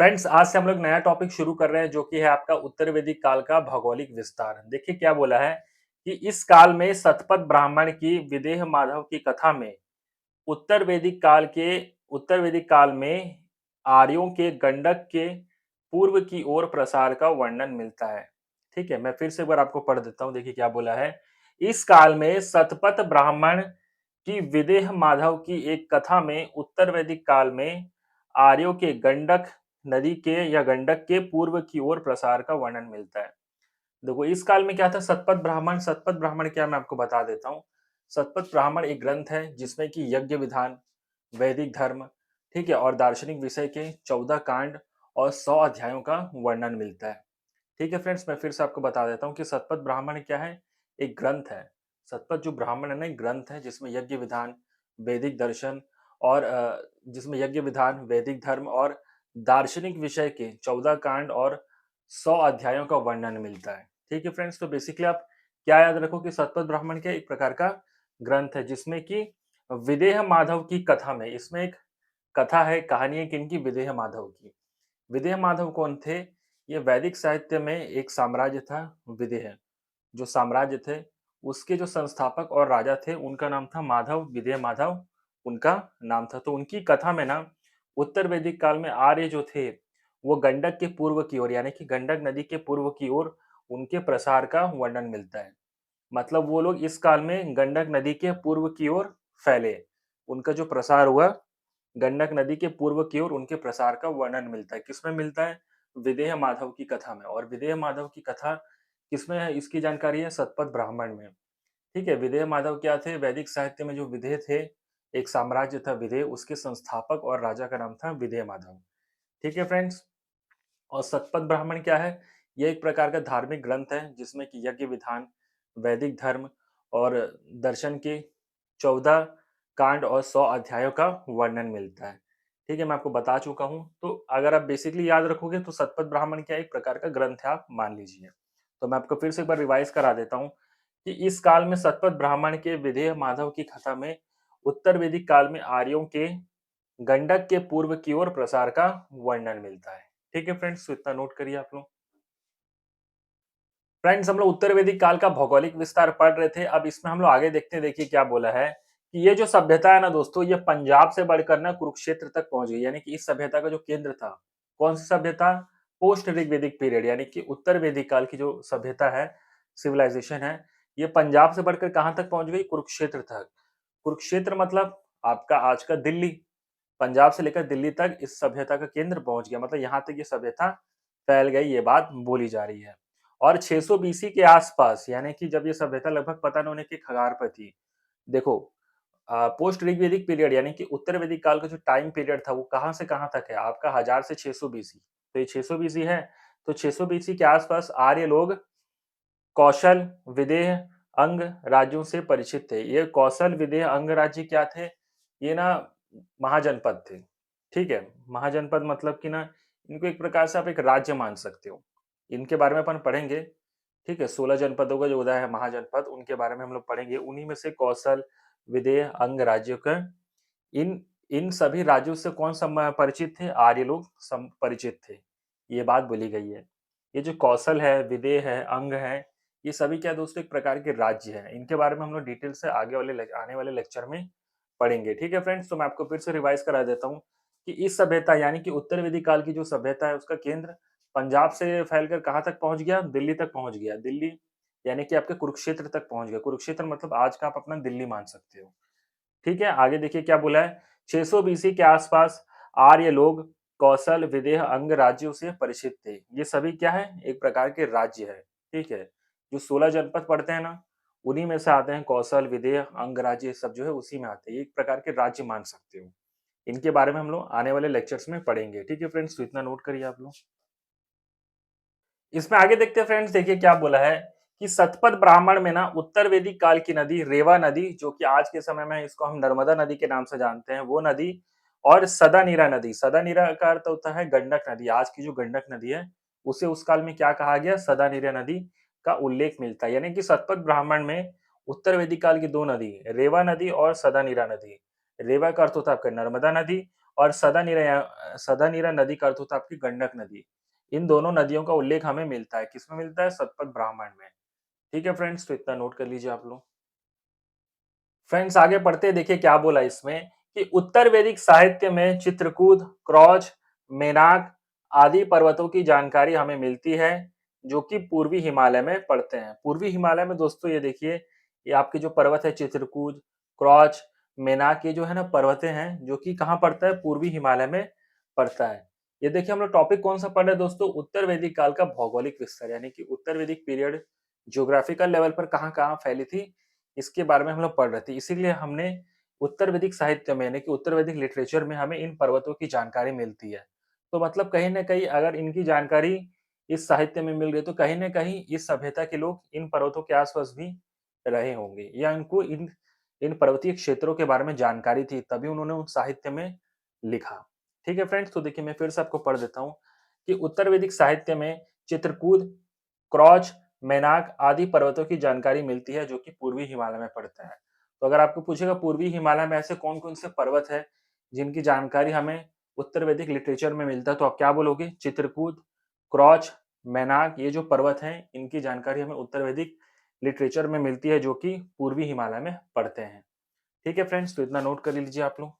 Friends, आज से हम लोग नया टॉपिक शुरू कर रहे हैं जो कि है आपका उत्तर वैदिक काल का भौगोलिक विस्तार। देखिए क्या बोला है कि इस काल में सतपथ ब्राह्मण की विदेह माधव की कथा में उत्तर वैदिक काल के उत्तर वैदिक काल में आर्यों के गंडक के पूर्व की ओर प्रसार का वर्णन मिलता है। ठीक है, मैं फिर से एक बार आपको पढ़ देता हूँ। देखिए क्या बोला है। इस काल में सतपथ ब्राह्मण की विदेह माधव की एक कथा में उत्तर वैदिक काल में आर्यों के गंडक नदी के या गंडक के पूर्व की ओर प्रसार का वर्णन मिलता है। देखो इस काल में क्या था, सतपथ ब्राह्मण क्या, मैं आपको बता देता हूँ। सतपथ ब्राह्मण एक ग्रंथ है जिसमें कि यज्ञ विधान, वैदिक धर्म, ठीक है, और दार्शनिक विषय के 14 कांड और 100 अध्यायों का वर्णन मिलता है। ठीक है फ्रेंड्स, मैं फिर से आपको बता देता हूँ कि सतपथ ब्राह्मण क्या है। एक ग्रंथ है। सतपथ जो ब्राह्मण है ना, एक ग्रंथ है जिसमें यज्ञ विधान, वैदिक दर्शन और जिसमें यज्ञ विधान, वैदिक धर्म और दार्शनिक विषय के 14 कांड और 100 अध्यायों का वर्णन मिलता है। ठीक है फ्रेंड्स, तो बेसिकली आप क्या याद रखो कि सतपथ ब्राह्मण क्या एक प्रकार का ग्रंथ है जिसमें कि विदेह माधव की कथा में, इसमें एक कथा है, कहानी है किनकी, विदेह माधव की। विदेह माधव कौन थे? ये वैदिक साहित्य में एक साम्राज्य था विदेह। जो साम्राज्य थे उसके जो संस्थापक और राजा थे उनका नाम था माधव, विदेह माधव उनका नाम था। तो उनकी कथा में ना उत्तर वैदिक काल में आर्य जो थे वो गंडक के पूर्व की ओर, यानी कि गंडक नदी के पूर्व की ओर उनके प्रसार का वर्णन मिलता है। मतलब वो लोग इस काल में गंडक नदी के पूर्व की ओर फैले। उनका जो प्रसार हुआ गंडक नदी के पूर्व की ओर, उनके प्रसार का वर्णन मिलता है। किसमें मिलता है? विदेह माधव की कथा में। और विदेह माधव की कथा किसमें है, इसकी जानकारी है सतपथ ब्राह्मण में। ठीक है, विदेह माधव क्या थे? वैदिक साहित्य में जो विदेह थे, एक साम्राज्य था विदेह, उसके संस्थापक और राजा का नाम था विदेह माधव। ठीक है फ्रेंड्स, और सतपथ ब्राह्मण क्या है? ये एक प्रकार का धार्मिक ग्रंथ है जिसमें कि यज्ञ विधान, वैदिक धर्म और दर्शन के 14 कांड और 100 अध्यायों का वर्णन मिलता है। ठीक है, मैं आपको बता चुका हूँ। तो अगर आप बेसिकली याद रखोगे तो सतपथ ब्राह्मण क्या एक प्रकार का ग्रंथ है, आप मान लीजिए। तो मैं आपको फिर से एक बार रिवाइज करा देता हूँ कि इस काल में सतपथ ब्राह्मण के विदेह माधव की कथा में उत्तर वैदिक काल में आर्यों के गंडक के पूर्व की ओर प्रसार का वर्णन मिलता है। ठीक है फ्रेंड्स, तो इतना नोट करिए आप लोग। फ्रेंड्स, हम लोग उत्तर वैदिक काल का भौगोलिक विस्तार पढ़ रहे थे। अब इसमें हम लोग आगे देखते हैं। देखिए क्या बोला है कि ये जो सभ्यता है ना दोस्तों, ये पंजाब से बढ़कर ना कुरुक्षेत्र तक पहुंच गई। यानी कि इस सभ्यता का जो केंद्र था, कौन सी सभ्यता? पोस्ट ऋग्वेदिक पीरियड, यानी कि उत्तर वैदिक काल की जो सभ्यता है, सिविलाइजेशन है, ये पंजाब से बढ़कर कहाँ तक पहुंच गई? कुरुक्षेत्र तक। कुरुक्षेत्र मतलब आपका आज का दिल्ली। पंजाब से लेकर दिल्ली तक इस सभ्यता का केंद्र पहुंच गया, मतलब यहाँ तक ये सभ्यता फैल गई, ये बात बोली जा रही है। और 600 बीसी के आसपास, यानी कि जब ये सभ्यता लगभग पतन होने के कगार पर थी। देखो पोस्ट ऋग्वेदिक पीरियड यानी कि उत्तर वैदिक काल का जो टाइम पीरियड था वो कहाँ से कहाँ तक है? आपका 1000 से 600 बीसी। तो ये 600 बीसी है। तो 600 बीसी के आसपास आर्य लोग कौशल, विदेह, अंग राज्यों से परिचित थे। ये कौशल, विदेह, अंग राज्य क्या थे? ये ना महाजनपद थे। ठीक है, महाजनपद मतलब कि ना इनको एक प्रकार से आप एक राज्य मान सकते हो। इनके बारे में अपन पढ़ेंगे। ठीक है, 16 जनपदों का जो उदय है महाजनपद, उनके बारे में हम लोग पढ़ेंगे। उन्हीं में से कौशल, विदेह, अंग राज्यों का इन इन सभी राज्यों से कौन परिचित थे? आर्य लोग परिचित थे। ये बात बोली गई है। ये जो कौशल है, विदेह है, अंग है, ये सभी क्या दोस्तों एक प्रकार के राज्य हैं। इनके बारे में हम लोग डिटेल से आगे वाले आने वाले लेक्चर में पढ़ेंगे। ठीक है फ्रेंड्स, तो मैं आपको फिर से रिवाइज करा देता हूँ कि इस सभ्यता यानी कि उत्तर वैदिक काल की जो सभ्यता है उसका केंद्र पंजाब से फैलकर कहाँ तक पहुंच गया? दिल्ली तक पहुंच गया। दिल्ली यानी कि आपके कुरुक्षेत्र तक पहुंच गया। कुरुक्षेत्र मतलब आज का आप अपना दिल्ली मान सकते हो। ठीक है, आगे देखिए क्या बोला है। 600 बीसी के आसपास आर्य लोग कौशल, विदेह, अंग राज्यों से परिचित थे। ये सभी क्या है? एक प्रकार के राज्य है। ठीक है, जो 16 जनपद पड़ते हैं ना, उन्हीं में से आते हैं कौशल, विदेह, अंग राज्य, सब जो है उसी में आते हैं। एक प्रकार के राज्य मान सकते हो। इनके बारे में हम लोग आने वाले लेक्चर्स में पढ़ेंगे। ठीक है फ्रेंड्स, तो इतना नोट करिए आप लोग। इसमें आगे देखते हैं फ्रेंड्स। देखिए क्या बोला है कि सतपथ ब्राह्मण में ना उत्तर वैदिक काल की नदी रेवा नदी, जो कि आज के समय में इसको हम नर्मदा नदी के नाम से जानते हैं, वो नदी, और सदानीरा नदी। सदानीरा का अर्थ होता है गंडक नदी। आज की जो गंडक नदी है उसे उस काल में क्या कहा गया? सदानीरा नदी का उल्लेख मिलता है। यानी कि सतपथ ब्राह्मण में उत्तर वैदिक काल की दो नदी, रेवा नदी और सदानीरा नदी। रेवा का अर्थ होता है आपका नर्मदा नदी, और सदानीरा नदी का अर्थ होता है आपकी गंडक नदी। इन दोनों नदियों का उल्लेख हमें मिलता है, किसमें मिलता है? शतपथ ब्राह्मण में। ठीक है फ्रेंड्स, तो इतना नोट कर लीजिए आप लोग। फ्रेंड्स आगे पढ़ते हैं, देखिए क्या बोला इसमें कि उत्तर वैदिक साहित्य में चित्रकूट, क्रौच, मेनाक आदि पर्वतों की जानकारी हमें मिलती है जो कि पूर्वी हिमालय में पड़ते हैं। पूर्वी हिमालय में दोस्तों ये देखिए, ये आपके जो पर्वत है चित्रकूट, क्रौच, मेनाक, ये जो है ना पर्वतें हैं जो कि कहाँ पड़ता है? पूर्वी हिमालय में पड़ता है। ये देखिए हम लोग टॉपिक कौन सा पढ़ रहे हैं दोस्तों? उत्तर वैदिक काल का भौगोलिक विस्तार, यानी कि उत्तर वैदिक पीरियड ज्योग्राफिकल लेवल पर कहाँ-कहाँ फैली थी, इसके बारे में हम लोग पढ़ रहे थे। इसीलिए हमने उत्तर वैदिक साहित्य में यानी कि उत्तर वैदिक लिटरेचर में हमें इन पर्वतों की जानकारी मिलती है। तो मतलब कहीं न कहीं अगर इनकी जानकारी इस साहित्य में मिल रही है, तो कहीं न कहीं इस सभ्यता के लोग इन पर्वतों के आस-पास भी रहे होंगे या इनको इन इन पर्वतीय क्षेत्रों के बारे में जानकारी थी, तभी उन्होंने उस साहित्य में लिखा। ठीक है फ्रेंड्स, तो देखिए मैं फिर से आपको पढ़ देता हूँ कि उत्तर वैदिक साहित्य में चित्रकूट, क्रौच, मेनाक आदि पर्वतों की जानकारी मिलती है जो कि पूर्वी हिमालय में पड़ता है। तो अगर आपको पूछेगा पूर्वी हिमालय में ऐसे कौन-कौन से पर्वत हैं जिनकी जानकारी हमें उत्तर वैदिक लिटरेचर में मिलता है, तो आप क्या बोलोगे? चित्रकूट, क्रौच, मेनाक, ये जो पर्वत हैं इनकी जानकारी हमें उत्तर वैदिक लिटरेचर में मिलती है जो कि पूर्वी हिमालय में पड़ते हैं। ठीक है फ्रेंड्स, तो इतना नोट कर लीजिए आप लोग।